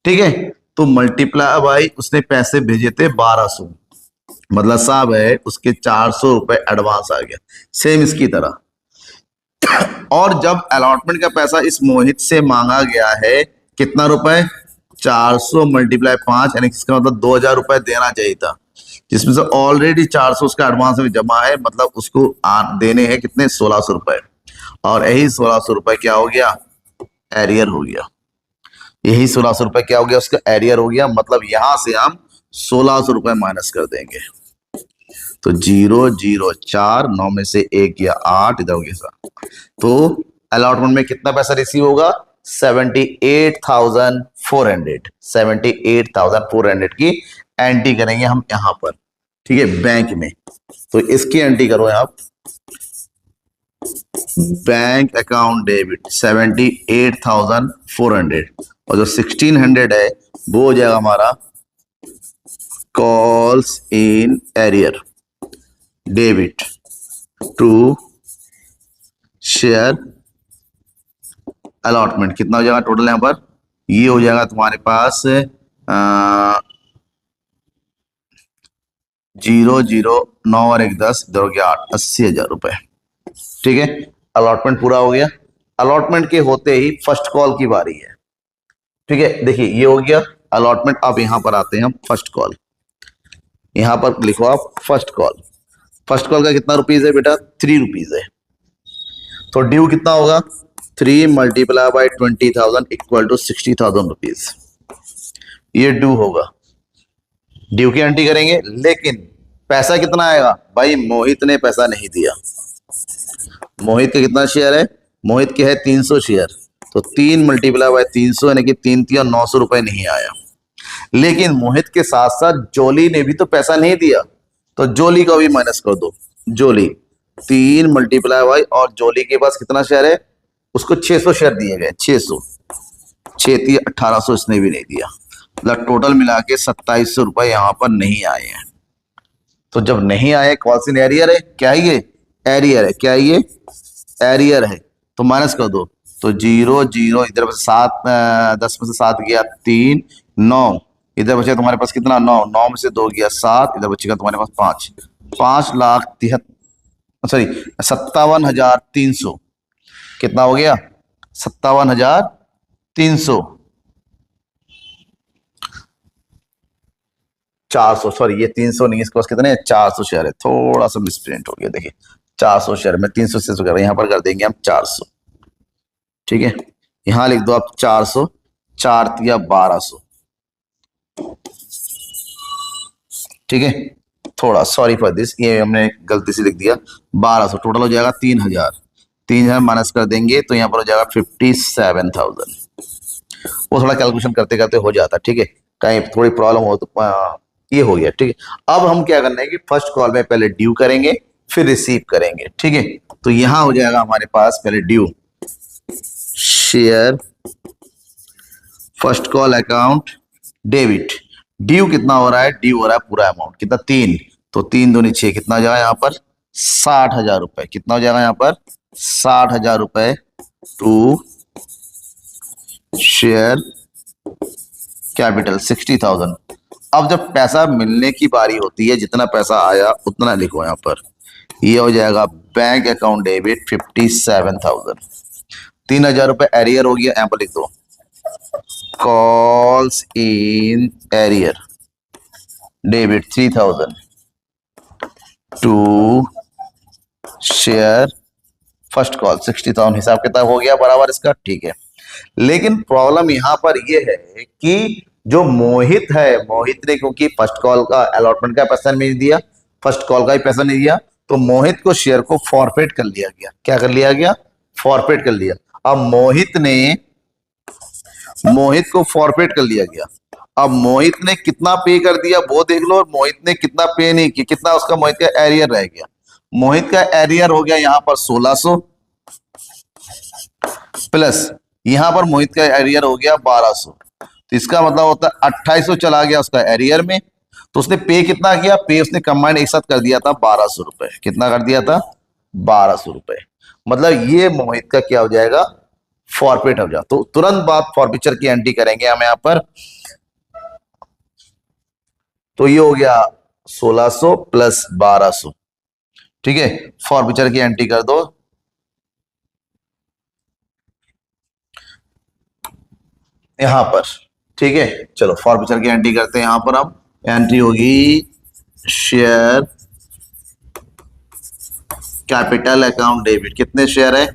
ठीक है। तो मल्टीप्लाई बाई उसने पैसे भेजे थे 1200, मतलब साहब है उसके 400 रुपए एडवांस आ गया। सेम इसकी तरह, और जब अलॉटमेंट का पैसा इस मोहित से मांगा गया है कितना रुपए, 400 मल्टीप्लाई 5, यानी इसका मतलब 2000 रुपए देना चाहिए था, जिसमें से ऑलरेडी 400 उसका एडवांस में जमा है, मतलब उसको देने हैं कितने, 1600 रुपए। और यही 1600 रुपए क्या हो गया, एरियर हो गया। यही 1600 रुपए क्या हो गया, उसका एरियर हो गया। मतलब यहां से हम 1600 रुपए माइनस कर देंगे। तो 0 0 4, 9 में से 1 गया 8, इधर हो गया। तो अलॉटमेंट में कितना पैसा रिसीव होगा, 78,400, 78,400 की एंट्री करेंगे हम यहां पर, ठीक है, बैंक में। तो इसकी एंट्री करो आप, बैंक अकाउंट डेबिट 78,400, और जो 1600 है वो हो जाएगा हमारा calls in arrear debit to share allotment. कितना हो जाएगा टोटल यहां पर, ये हो जाएगा तुम्हारे पास 0 0 9 और 1 10, इधर हो गया 8, 80,000 रुपए, ठीक है। अलॉटमेंट पूरा हो गया। अलॉटमेंट के होते ही फर्स्ट कॉल की बारी है, ठीक है। देखिए ये हो गया अलॉटमेंट। अब यहां पर आते हैं हम फर्स्ट कॉल, यहां पर लिखो आप फर्स्ट कॉल। फर्स्ट कॉल का कितना रुपीज है बेटा, 3 रुपीज है। तो ड्यू कितना होगा, 3 multiply by 20,000 equal to 60,000 rupees, ये ड्यू होगा। ड्यू की एंट्री करेंगे, लेकिन पैसा कितना आएगा भाई, मोहित ने पैसा नहीं दिया। मोहित के कितना शेयर है, मोहित के है 300 शेयर, तो 3 मल्टीप्लाई बाई 300 यानी कि 3 3 900 रुपए नहीं आया। लेकिन मोहित के साथ साथ जोली ने भी तो पैसा नहीं दिया, तो जोली को भी माइनस कर दो। जोली 3 मल्टीप्लाई बाई, और जोली के पास कितना शेयर है, उसको 600 शेयर दिए गए, 600, 6 3 1800, इसने भी नहीं दिया। मतलब टोटल मिला के 2700 रुपए यहां पर नहीं आए हैं। तो जब नहीं आए, कॉल्स इन एरियर है, क्या है ये, एरियर है, क्या है ये, एरियर है, तो माइनस कर दो। तो 0 0, इधर 7, 10 में से 7 गया 3, 9, इधर बचा तुम्हारे पास कितना, 9, 9 में से 2 गया 7, इधर बचेगा तुम्हारे पास 5, 57,300, कितना हो गया, 57,300, 400, सॉरी ये 300 नहीं, इसके पास कितने 400 शेयर है, थोड़ा सा मिसप्रिंट हो गया। देखिए 400 शेयर में 300 से कर, यहां पर कर देंगे हम 400, ठीक है। यहां लिख दो आप 400, 4 या 1200, ठीक है। थोड़ा सॉरी फॉर दिस, ये हमने गलती से लिख दिया 1200, टोटल हो जाएगा 3000, 3000 माइनस कर देंगे तो यहाँ पर हो जाएगा 57,000। वो थोड़ा कैलकुलेशन करते करते हो जाता, ठीक है, कहीं थोड़ी प्रॉब्लम हो तो ये हो गया, ठीक है। अब हम क्या करना है कि फर्स्ट कॉल में पहले ड्यू करेंगे फिर रिसीव करेंगे, ठीक है। तो यहां हो जाएगा हमारे पास पहले due, share first call account debit. Due कितना हो रहा है, ड्यू हो रहा है पूरा अमाउंट कितना, 3, तो 3 दूनी 6, कितना हो जाएगा यहाँ पर 60,000 रुपए, कितना हो जाएगा यहाँ पर 60,000 रुपए टू शेयर कैपिटल 60,000। अब जब पैसा मिलने की बारी होती है, जितना पैसा आया उतना लिखो यहाँ पर, ये हो जाएगा बैंक अकाउंट डेबिट 57,000, 3,000 रुपए एरियर हो गया, यहाँ पर लिख दो calls in arrear debit 3,000 to share first call 60,000, हिसाब किताब हो गया बराबर इसका, ठीक है। लेकिन प्रॉब्लम यहां पर यह है कि जो मोहित है, मोहित ने क्योंकि फर्स्ट कॉल का अलॉटमेंट का पैसा नहीं दिया, फर्स्ट कॉल का ही पैसा नहीं दिया, तो मोहित को शेयर को फॉरफिट कर लिया गया। क्या कर लिया गया, फॉरफिट कर लिया। अब मोहित को फॉरफिट कर लिया गया। अब मोहित ने कितना पे कर दिया वो देख लो, और मोहित ने कितना पे नहीं किया, कितना उसका मोहित का एरियर रह गया। मोहित का एरियर हो गया यहाँ पर 1600, प्लस यहां पर मोहित का एरियर हो गया 1200, तो इसका मतलब होता है 2800 चला गया उसका एरियर में। तो उसने पे कितना किया, पे उसने कंबाइंड एक साथ कर दिया था 1200 रुपए। कितना कर दिया था, 1200 रुपए। मतलब ये मोहित का क्या हो जाएगा, फॉरफिट हो जाए। तो तुरंत बाद फॉरफिचर की एंट्री करेंगे हम यहां पर। तो ये हो गया 1600 प्लस 1200, ठीक है। फॉरफिचर की एंट्री कर दो यहां पर, ठीक है। चलो फॉरफिचर की एंट्री करते हैं यहां पर। हम एंट्री होगी शेयर कैपिटल अकाउंट डेबिट। कितने शेयर है,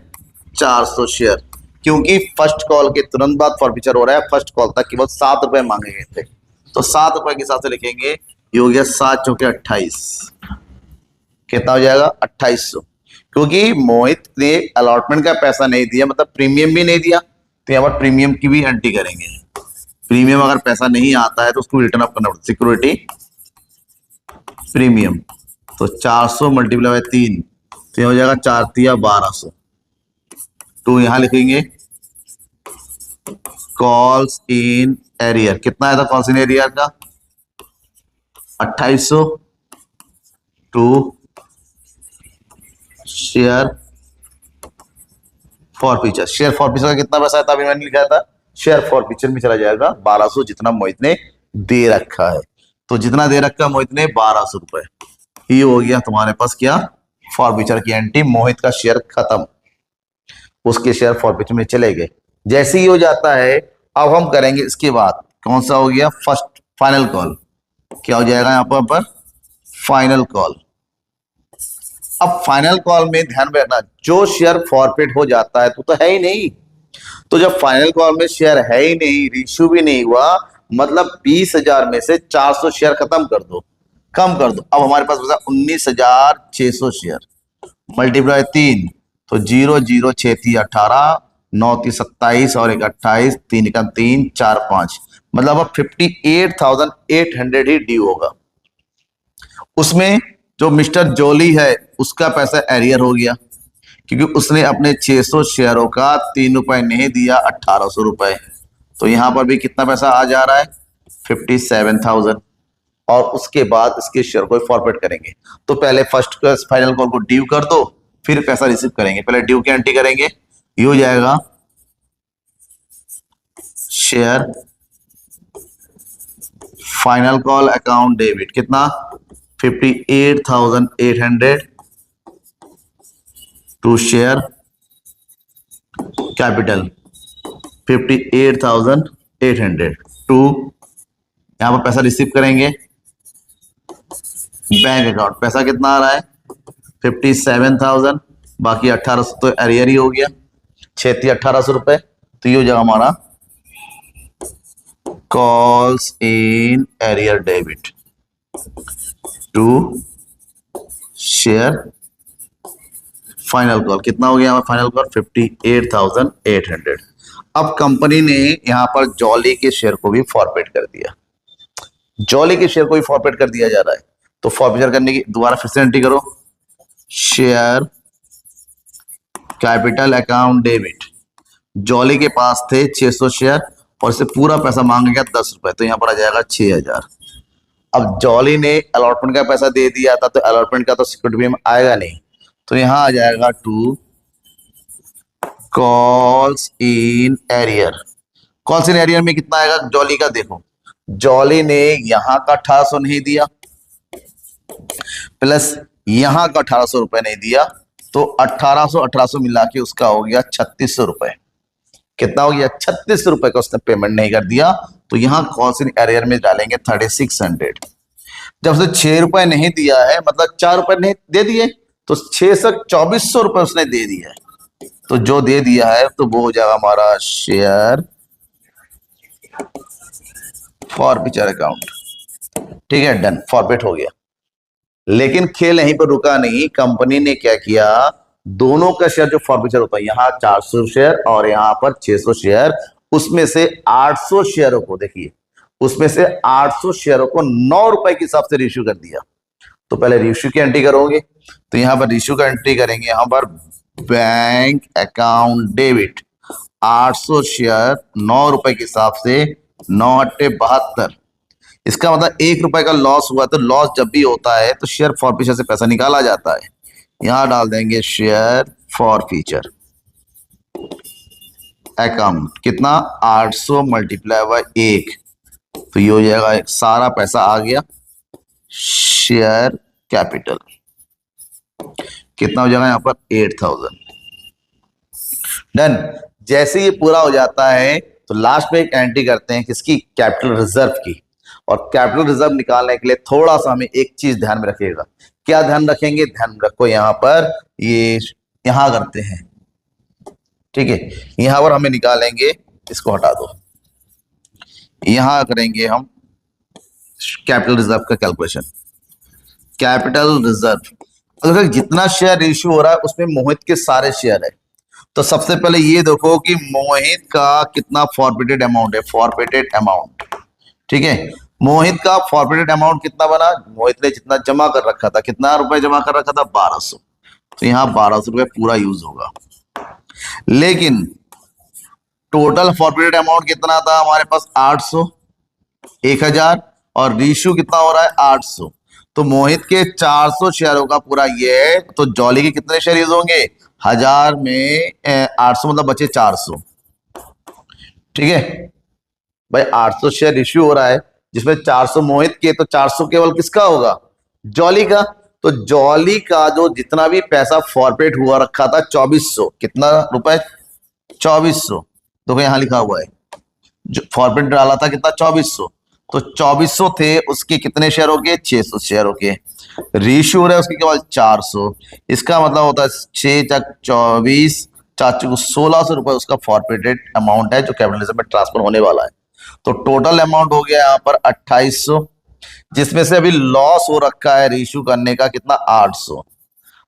400 शेयर। क्योंकि फर्स्ट कॉल के तुरंत बाद फॉरफिचर हो रहा है, फर्स्ट कॉल तक केवल 7 रुपए मांगे गए थे, तो 7 रुपए के हिसाब से लिखेंगे। ये हो गया 7 चौके 28, कितना हो जाएगा 2800। क्योंकि मोहित ने अलॉटमेंट का पैसा नहीं दिया, मतलब प्रीमियम भी नहीं दिया, तो यहाँ पर प्रीमियम की भी एंट्री करेंगे। प्रीमियम अगर पैसा नहीं आता है तो उसको रिटर्न अप करना पड़ता है, सिक्योरिटी प्रीमियम। तो 400 मल्टीप्लाई बाय 3, तो ये हो जाएगा 4 तिया 1200। तो यहां लिखेंगे कॉल्स इन एरियर। कितना आया था कॉल्स इन एरियर का, 2800 to share forfeiture. Share forfeiture का कितना पैसा था, अभी मैंने लिखा था, शेयर फॉरफिचर में चला जाएगा 1200, जितना मोहित ने दे रखा है। तो जितना दे रखा है मोहित ने 1200 रुपए, ये हो गया तुम्हारे पास क्या, फॉरफिचर की एंट्री। मोहित का शेयर खत्म, उसके शेयर फॉरफिचर में चले गए। जैसे ही हो जाता है, अब हम करेंगे इसके बाद कौन सा हो गया, फर्स्ट फाइनल कॉल। क्या हो जाएगा यहां पर फाइनल कॉल। अब फाइनल कॉल में ध्यान में रखना, जो शेयर फॉरफिट हो जाता है तो है ही नहीं। तो जब फाइनल कॉल में शेयर है ही नहीं, इश्यू भी नहीं हुआ, मतलब 20,000 में से 400 शेयर खत्म कर दो, कम कर दो। अब हमारे पास बचा 19,600 शेयर, मल्टीप्लाई 3, तो 0 0 6 थी 18, 9 थी 27 और 1 28, 3 का 3 4 5, मतलब अब 58,800 ही ड्यू होगा। उसमें जो मिस्टर जोली है उसका पैसा एरियर हो गया, क्योंकि उसने अपने 600 शेयरों का 3 रुपए नहीं दिया, 1800 रुपए। तो यहां पर भी कितना पैसा आ जा रहा है, 57,000। और उसके बाद इसके शेयर को फॉरवर्ड करेंगे। तो पहले फर्स्ट फाइनल कॉल को ड्यू कर दो, फिर पैसा रिसीव करेंगे। पहले ड्यू की एंट्री करेंगे, ये हो जाएगा share final call account debit. कितना, 58,800 टू शेयर कैपिटल 58,800 टू, यहां पर पैसा रिसीव करेंगे बैंक अकाउंट। पैसा कितना आ रहा है, 57,000, बाकी 1800 तो एरियर ही हो गया, 6 1800 रुपए। तो ये हो जाएगा हमारा calls in arrear debit to share final call. कितना हो गया हमारा फाइनल कॉल, 58,800। अब कंपनी ने यहां पर जॉली के शेयर को भी फॉरवर्ड कर दिया, जॉली के शेयर को भी फॉरवर्ड कर दिया जा रहा है। तो फॉरवर्ड करने की दोबारा फिर से एंट्री करो, share capital account debit. Jolly के पास थे 600 शेयर और इसे पूरा पैसा मांग गया 10 रुपए, तो यहां पर आ जाएगा 6,000। अब जॉली ने अलॉटमेंट का पैसा दे दिया था, तो अलॉटमेंट का तो सिक्योरिटी में आएगा नहीं, तो यहां आ जाएगा to calls in arrear. Calls in arrear में कितना आएगा जॉली का, देखो जॉली ने यहां का 1800 नहीं दिया, प्लस यहां का 1800 रुपए नहीं दिया, तो 1800 मिला के उसका हो गया 3600 रुपए। कितना हो गया, 3600 रुपए का उसने पेमेंट नहीं कर दिया। तो यहां कॉल्स इन एरियर में डालेंगे 3600। जब उसने 6 रुपए नहीं दिया है, मतलब 4 रुपए नहीं दे दिए, तो 6 से 2400 रुपए उसने दे दिया है। तो जो दे दिया है तो वो हो जाएगा हमारा शेयर फॉरफिचर अकाउंट, ठीक है, डन, फॉरफिट हो गया। लेकिन खेल यहीं पर रुका नहीं, कंपनी ने क्या किया, दोनों का शेयर जो फॉरफिचर होता है, यहां 400 शेयर और यहां पर 600 शेयर, उसमें से 800 शेयरों को, देखिए उसमें से 800 शेयरों को 9 रुपए के हिसाब से रिश्यू कर दिया। तो पहले रिश्यू की एंट्री करोगे, तो यहां पर रिश्यू का एंट्री करेंगे, यहां पर बैंक अकाउंट डेबिट, 800 शेयर 9 रुपए के हिसाब से 9×8 = 72। इसका मतलब 1 रुपए का लॉस हुआ, तो लॉस जब भी होता है तो शेयर फॉरफीचर से पैसा निकाला जाता है। यहां डाल देंगे शेयर फॉरफीचर अकाउंट, कितना 800 × 1, तो ये हो जाएगा, सारा पैसा आ गया। शेयर कैपिटल कितना हो जाएगा यहाँ पर 8000। डन। जैसे ये पूरा हो जाता है तो लास्ट में एक एंट्री करते हैं किसकी, कैपिटल रिजर्व की। और कैपिटल रिजर्व निकालने के लिए थोड़ा सा हमें एक चीज ध्यान में रखिएगा। क्या ध्यान रखेंगे, ध्यान रखो यहाँ पर, ये यहां करते हैं, ठीक है। यहां पर हमें निकालेंगे, इसको हटा दो, यहां करेंगे हम कैपिटल रिजर्व का कैलकुलेशन। कैपिटल रिजर्व अगर जितना शेयर इश्यू हो रहा है उसमें मोहित के सारे शेयर है, तो सबसे पहले ये देखो कि मोहित का कितना फॉरफिटेड अमाउंट है, फॉरफिटेड अमाउंट, ठीक है। मोहित का फॉरफिटेड अमाउंट कितना बना, मोहित ने जितना जमा कर रखा था, कितना रुपए जमा कर रखा था 1200, तो यहाँ 1200 रुपए पूरा यूज होगा। लेकिन टोटल फॉरफिटेड अमाउंट कितना था हमारे पास 800, 1000, और रेशियो कितना हो रहा है 800, तो मोहित के 400 शेयरों का पूरा ये है। तो जॉली के कितने शेयर यूज होंगे, 1000 में 800 मतलब बचे 400, ठीक है भाई। 800 शेयर इश्यू हो रहा है जिसमें 400 मोहित के, तो 400 केवल किसका होगा, जॉली का। तो जॉली का जो जितना भी पैसा फॉरफिट हुआ रखा था 2400, कितना रुपए 2400, तो यहां लिखा हुआ है जो फॉरफिट डाला था कितना 2400, तो 2400 थे, उसके कितने शेयरों के 600 शेयरों के। रेशियो हो रहा है उसके केवल 400, इसका मतलब होता है 6×24, 1600 रुपए उसका फॉरफिटेड अमाउंट है जो कैपिटलिज्म में ट्रांसफर होने वाला है। तो टोटल अमाउंट हो गया यहाँ पर 2800, जिसमें से अभी लॉस हो रखा है रेशियो करने का कितना 800,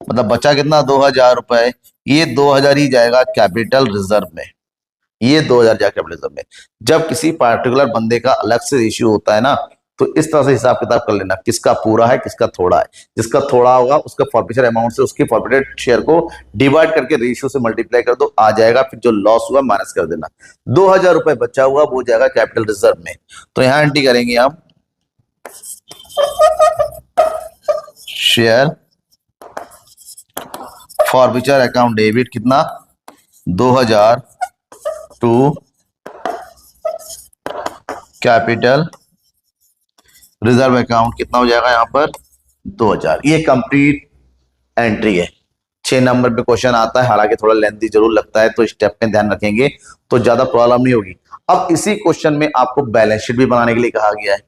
मतलब बचा कितना 2000 रुपए। ये 2000 ही जाएगा कैपिटल रिजर्व में, ये 2000 जाएगा कैपिटल रिजर्व में। जब किसी पार्टिकुलर बंदे का अलग से रेशियो होता है ना, तो इस तरह से हिसाब किताब कर लेना किसका पूरा है किसका थोड़ा है। जिसका थोड़ा होगा उसका फॉरफिचर अमाउंट से उसके फॉरफिटेड शेयर को डिवाइड करके रेशियो से मल्टीप्लाई कर दो, आ जाएगा। फिर जो लॉस हुआ माइनस कर देना, 2000 रुपए बचा हुआ वो जाएगा कैपिटल रिजर्व में। तो यहां एंट्री करेंगे हम शेयर फॉरफिचर अकाउंट डेबिट, कितना 2000 टू कैपिटल रिजर्व अकाउंट, कितना हो जाएगा यहाँ पर 2000। ये कंप्लीट एंट्री है। 6 नंबर पे क्वेश्चन आता है, हालांकि थोड़ा लेंथी जरूर लगता है, तो स्टेप में ध्यान रखेंगे तो ज्यादा प्रॉब्लम नहीं होगी। अब इसी क्वेश्चन में आपको बैलेंस शीट भी बनाने के लिए कहा गया है।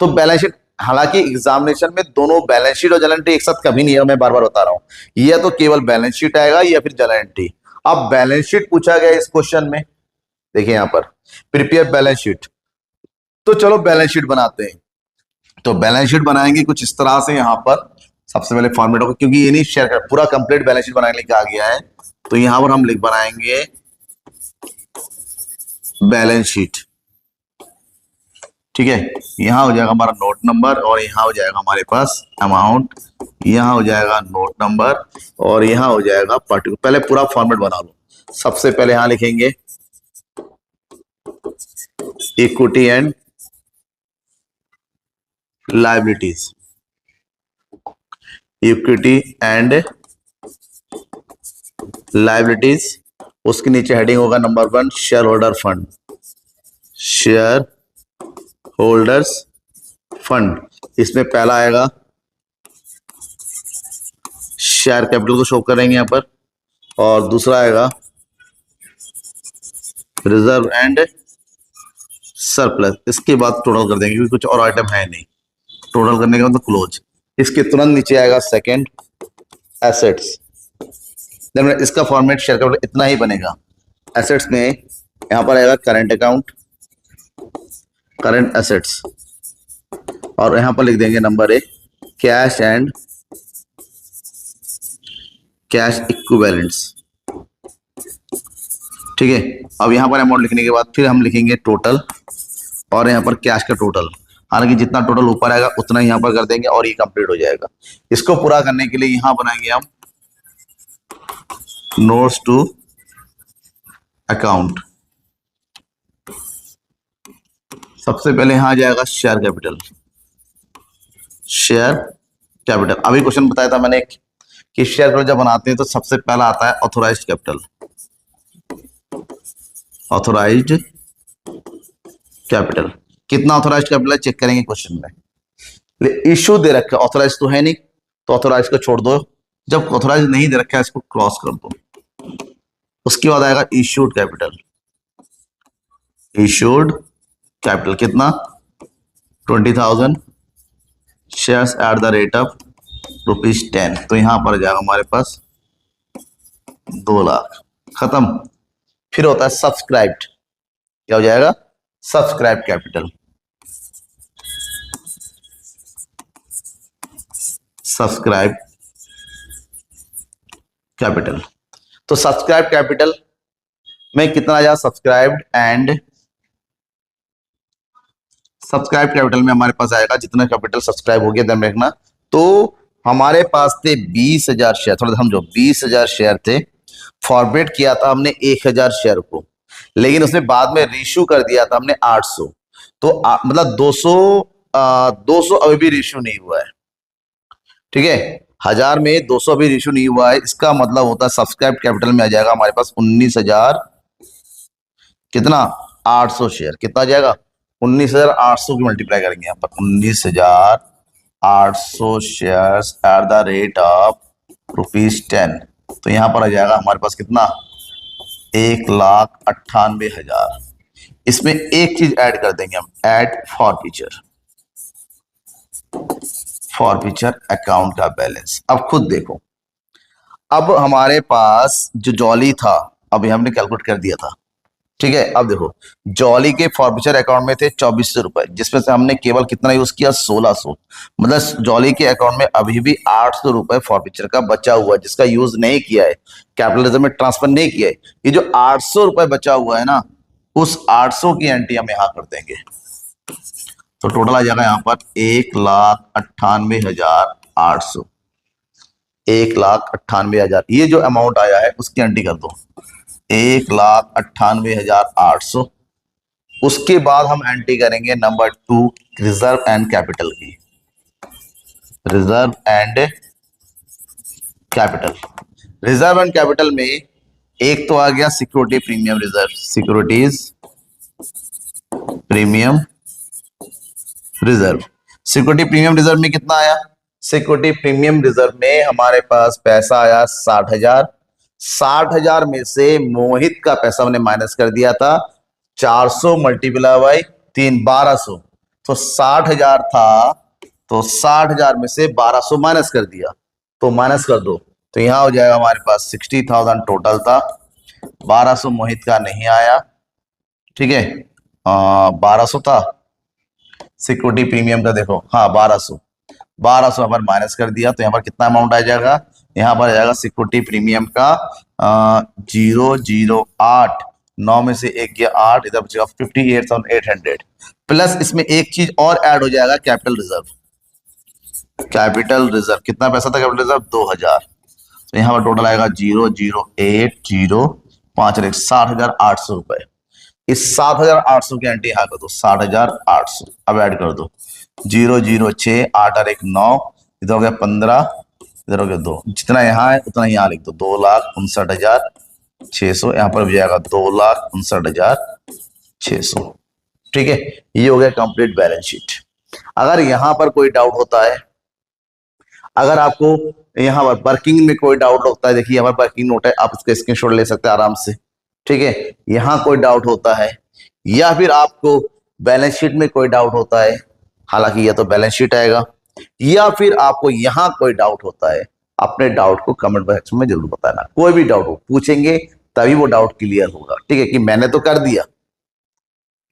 तो बैलेंस शीट, हालांकि एग्जामिनेशन में दोनों बैलेंस शीट और जर्नल एंट्री एक साथ कभी नहीं है, मैं बार बार बता रहा हूं। या तो केवल बैलेंस शीट आएगा या फिर जर्नल एंट्री। अब बैलेंस शीट पूछा गया इस क्वेश्चन में, देखिए यहां पर प्रिपेयर बैलेंस शीट। तो चलो बैलेंस शीट बनाते हैं। तो बैलेंस शीट बनाएंगे कुछ इस तरह से। यहां पर सबसे पहले फॉर्मेट होगा, क्योंकि ये नहीं शेयर कर, पूरा कंप्लीट बैलेंस शीट बनाने के लिए कहा गया है। तो यहां पर हम लिख बनाएंगे बैलेंस शीट, ठीक है। यहां हो जाएगा हमारा नोट नंबर, और यहां हो जाएगा हमारे पास अमाउंट, यहां हो जाएगा नोट नंबर, और यहां हो जाएगा पर्टिकुलर। पहले पूरा फॉर्मेट बना लो। सबसे पहले यहां लिखेंगे equity and liabilities, equity and liabilities. उसके नीचे हेडिंग होगा number 1 share holder fund, share holders fund. इसमें पहला आएगा शेयर कैपिटल को शो करेंगे यहां पर, और दूसरा आएगा रिजर्व एंड सरप्लस। इसके बाद टोटल कर देंगे क्योंकि कुछ और आइटम है नहीं। टोटल करने के बाद क्लोज। इसके तुरंत नीचे आएगा सेकंड एसेट्स। इसका फॉर्मेट शेयर कैपिटल इतना ही बनेगा। एसेट्स में यहां पर आएगा करंट अकाउंट, करंट एसेट्स, और यहां पर लिख देंगे number 1 cash and cash equivalents, ठीक है। अब यहां पर अमाउंट लिखने के बाद फिर हम लिखेंगे टोटल, और यहां पर कैश का टोटल। हालांकि जितना टोटल ऊपर आएगा उतना ही यहां पर कर देंगे और ये कंप्लीट हो जाएगा। इसको पूरा करने के लिए यहां बनाएंगे हम नोट्स टू अकाउंट। सबसे पहले यहां आ जाएगा शेयर कैपिटल। शेयर कैपिटल, अभी क्वेश्चन बताया था मैंने कि शेयर कैपिटल जब बनाते हैं तो सबसे पहला आता है ऑथोराइज्ड कैपिटल। ऑथोराइज्ड कैपिटल, कितना ऑथोराइज्ड कैपिटल है चेक करेंगे क्वेश्चन में। इश्यू दे रखा है, ऑथोराइज तो है नहीं, तो ऑथोराइज को छोड़ दो। जब ऑथोराइज नहीं दे रखा है इसको क्रॉस कर दो। उसके बाद आएगा इश्यूड कैपिटल। इश्यूड कैपिटल कितना, 20,000 shares at the rate of ₹10। तो यहां पर जाएगा हमारे पास 2 लाख, खत्म। फिर होता है सब्सक्राइब्ड, क्या हो जाएगा, सब्सक्राइब कैपिटल। सब्सक्राइब कैपिटल, तो सब्सक्राइब कैपिटल में कितना आया, सब्सक्राइब्ड एंड सब्सक्राइब कैपिटल में हमारे पास आएगा जितना कैपिटल सब्सक्राइब हो गया, ध्यान रखना। तो हमारे पास थे 20,000 शेयर, थोड़ा समझो, 20,000 शेयर थे। फॉरवर्ड किया था हमने 1,000 शेयर को, लेकिन उसने बाद में रीशू कर दिया था हमने 800। तो मतलब 200 अभी भी रीशू नहीं हुआ है, ठीक है। 1000 में 200 अभी रीशू नहीं हुआ है, इसका मतलब होता है सब्सक्राइब कैपिटल में आ जाएगा हमारे पास 19,000 कितना, 800 शेयर। कितना आ जाएगा, 19,800 की मल्टीप्लाई करेंगे यहाँ पर, 19,800 shares at the rate of ₹10। तो यहां पर आ जाएगा हमारे पास कितना, 1,98,000। इसमें एक चीज ऐड कर देंगे हम, ऐड फॉर फीचर अकाउंट का बैलेंस। अब खुद देखो, अब हमारे पास जो जॉली था अभी हमने कैलकुलेट कर दिया था, ठीक है। अब देखो, जॉली के फॉरफीचर अकाउंट में थे 2400 रुपए, जिसमें से हमने केवल कितना यूज किया, 1600। मतलब जॉली के अकाउंट में अभी भी 800 रुपए फॉरफीचर का बचा हुआ है, जिसका यूज नहीं किया है, कैपिटल रिजर्व में ट्रांसफर नहीं किया है। ये जो 800 रुपए बचा हुआ है ना, उस 800 की एंट्री हम यहां कर देंगे। तो टोटल आ जाएगा यहां पर 1,98,800। 1,98,000 ये जो अमाउंट आया है उसकी एंट्री कर दो, 1,98,800। उसके बाद हम एंट्री करेंगे नंबर 2, रिजर्व एंड कैपिटल की। Reserve and capital, reserve and capital में एक तो आ गया security premium reserve, securities premium reserve. Security premium reserve में कितना आया, सिक्योरिटी प्रीमियम रिजर्व में हमारे पास पैसा आया 60,000। 60,000 में से मोहित का पैसा हमने माइनस कर दिया था, 400 मल्टीप्लाई बाई 3, 1200। तो 60,000 था, तो 60,000 में से 1200 माइनस कर दिया, तो माइनस कर दो। तो यहां हो जाएगा हमारे पास 60,000 टोटल था, 1200 मोहित का नहीं आया, ठीक है। 1200 था सिक्योरिटी प्रीमियम का, देखो हाँ 1200 पर माइनस कर दिया, तो यहाँ पर कितना अमाउंट आ जाएगा, यहाँ पर आ जाएगा सिक्योरिटी प्रीमियम का 008, 9 में से 1 गया 8, इधर बचेगा 58,800। प्लस इसमें एक चीज और ऐड हो जाएगा, कैपिटल रिजर्व। कैपिटल रिजर्व कितना पैसा था, कैपिटल रिजर्व 2,000। तो यहाँ पर टोटल आएगा 0,08,0,5 60,800 रुपए। इस 7,800 की एंट्री यहाँ कर दो, 60,800। अब ऐड कर दो 0,06, 8 और 1 9, इधर हो गया 15, इधर हो गया 2, जितना यहाँ है उतना यहाँ लिख दो, 2,59,600। यहाँ पर भी जाएगा 2,59,600, ठीक है। ये हो गया कंप्लीट बैलेंस शीट। अगर यहाँ पर कोई डाउट होता है, अगर आपको यहाँ पर वर्किंग में कोई डाउट होता है, देखिए यहाँ पर वर्किंग नोट है, आप इसका स्क्रीनशॉट ले सकते हैं आराम से, ठीक है। यहां कोई डाउट होता है या फिर आपको बैलेंस शीट में कोई डाउट होता है, हालांकि यह तो बैलेंस शीट आएगा, या फिर आपको यहां कोई डाउट होता है, अपने डाउट को कमेंट बॉक्स में जरूर बताना। कोई भी डाउट हो पूछेंगे तभी वो डाउट क्लियर होगा, ठीक है। कि मैंने तो कर दिया,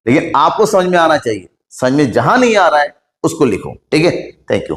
लेकिन आपको समझ में आना चाहिए, समझ में जहां नहीं आ रहा है उसको लिखो, ठीक है। Thank you.